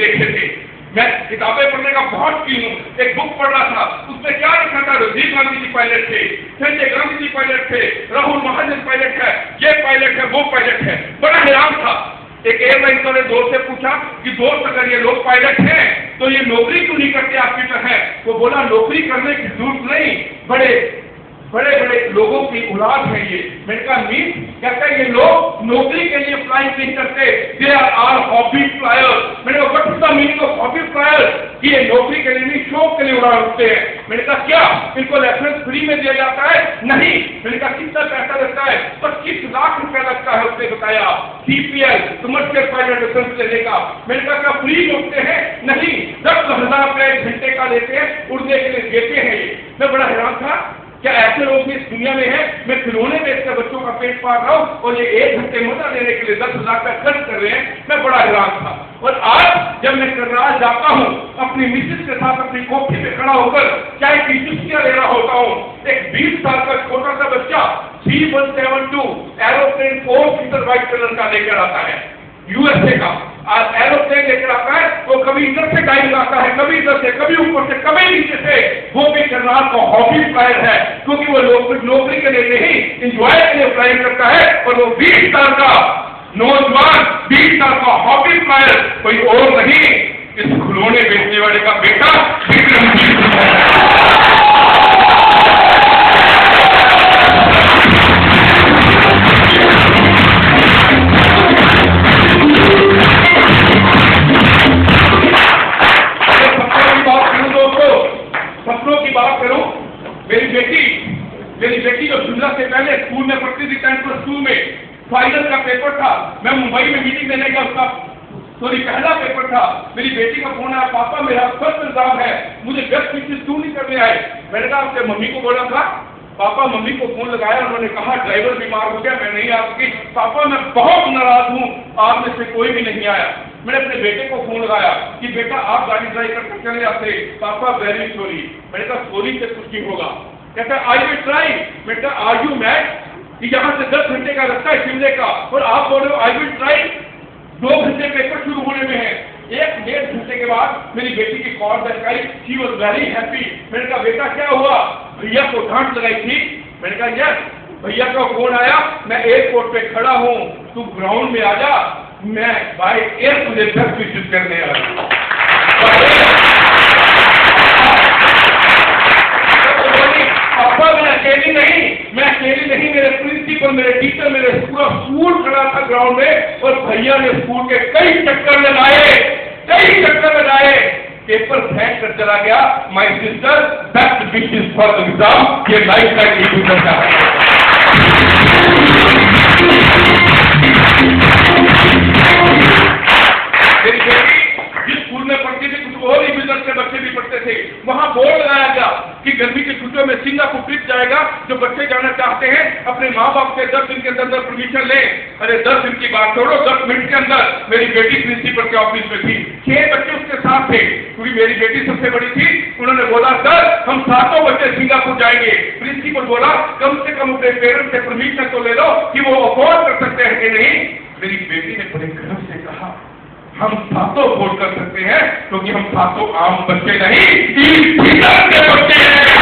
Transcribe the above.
देखे थे। मैं किताबें पढ़ने का बहुत शौकीन हूँ। एक बुक पढ़ रहा था, उसमें क्या लिखा था, राजीव गांधी जी पायलट थे, संजय गांधी जी पायलट थे, राहुल महाजन पायलट है, ये पायलट है, वो पायलट है। बड़ा हैरान था। एक एयरलाइन वाले दोस्त से पूछा कि दोस्त अगर ये लोग पायलट हैं तो ये नौकरी क्यों नहीं करते आपकी तरह? वो बोला नौकरी करने की जरूरत नहीं, बड़े बड़े लोगों की औलाद है ये। मैंने कहा मीन? कहता है ये लोग नौकरी के लिए फ्लाइंग नहीं करते, दे आर हॉबी फ्लायर्स। मैंने कहा what is the meaning of hobby flyers? कि ये नौकरी के लिए नहीं, शौक के लिए उड़ा उठते हैं। मैंने कहा क्या इनको लाइसेंस फ्री में दिया जाता है? नहीं। मैंने कहा कितना पैसा लगता है? 25 लाख रुपया लगता है। उसने बताया CPL कमर्शियल पायलट लाइसेंस लेने का। मैंने कहा क्या फ्री में उठते हैं? नहीं, 10,000 रुपये घंटे का लेते हैं, उड़ने के लिए देते हैं ये। मैं बड़ा हैरान था, क्या ऐसे लोग भी इस दुनिया में हैं? मैं खिलौने बेचकर बच्चों का पेट पाल रहा हूँ और ये 1 घंटे मजा लेने के लिए 10,000 रुपया खर्च कर रहे हैं। मैं बड़ा हैरान था। और आज जब मैं करनाल जाता हूँ अपनी मिसेज के साथ अपनी कोठी में खड़ा होकर चाय की चुस्कियां ले रहा होता हूँ, एक 20 साल का छोटा सा बच्चा C172 aeroplane 4 seater white colour का लेकर आता है, USA का एरोप्लेन लेकर आता है। वो कभी इधर से गाड़ी लगाता है, कभी इधर से, कभी ऊपर से, कभी नीचे से। वो भी करनाल का हॉबी फ्लायर है, क्योंकि वो नौकरी के लिए नहीं, इंजॉय के लिए फ्लाइंग करता है। और वो 20 साल का नौजवान, 20 साल का हॉबी फ्लायर कोई और नहीं, इस खिलौने बेचने वाले का बेटा विक्रमजीत है। सपनों की बात करूं, मेरी बेटी जो शिमला से पहले स्कूल में पढ़ती थी, 10+2 में फाइनल का पेपर था। मैं मुंबई में मीटिंग देने गया, उसका पहला पेपर था। मेरी बेटी का फोन आया, पापा मेरा फर्स्ट एग्जाम है, मुझे बेस्ट विशेष क्यों नहीं करने आए? मैंने कहा आपके मम्मी को बोला था? पापा मम्मी को फोन लगाया, उन्होंने कहा ड्राइवर बीमार हो गया, मैं नहीं आ सकी। पापा मैं बहुत नाराज हूँ, आप में से कोई भी नहीं आया। मैंने अपने बेटे को फोन लगाया कि बेटा आप गाड़ी ड्राइव करके चले आते। पापा वेरी सॉरी। मैंने कहा सॉरी से कुछ नहीं होगा। कहता आई विल ट्राई। मैंने कहा आर यू मैड कि यहाँ से 10 घंटे का रास्ता है शिमले का और आप बोल रहे हो आई विल ट्राई? 2 घंटे पेपर शुरू होने में है। 1-1.5 घंटे के बाद मेरी बेटी की call back I, she was very happy. मैंने कहा बेटा क्या हुआ? भैया को डांट लगाई थी। मैंने कहा यस, भैया का फोन आया, मैं एयरपोर्ट पे खड़ा हूँ, तू ग्राउंड में आ जा, मैं बाय एयर तुझे बेस्ट विशेष करने आ रहा हूँ। पापा मैं अकेली नहीं, मेरे प्रिंसिपल, मेरे टीचर, मेरे पूरा स्कूल खड़ा था ग्राउंड में और भैया ने स्कूल के कई चक्कर लगाए, पेपर फेंक कर चला गया। My sister best wishes for exam, ये लाइफ टाइम इशू करता है। मेरी बेटी जिस स्कूल में पढ़ती थी कुछ और ही बिजनेस के बच्चे भी पढ़ते थे, वहां बोर्ड लगाया गया कि गर्मी की छुट्टियों में सिंगापुर ट्रिप जाएगा, जो बच्चे जाना चाहते हैं अपने माँ बाप से 10 दिन के अंदर परमिशन लें। अरे 10 दिन की बात छोड़ो, 10 मिनट के अंदर मेरी बेटी प्रिंसिपल के ऑफिस में थी, 6 बच्चे उसके साथ थे, क्योंकि मेरी बेटी सबसे बड़ी थी। उन्होंने बोला सर हम 7 बच्चे सिंगापुर जाएंगे। प्रिंसिपल बोला कम से कम अपने पेरेंट्स से परमिशन तो ले लो कि वो अफोर्ड कर सकते हैं कि नहीं। मेरी बेटी ने बड़े गर्व से कहा हम 7 अफोर्ड कर सकते हैं, क्योंकि हम 7 आम बच्चे नहीं, 3 के बच्चे हैं।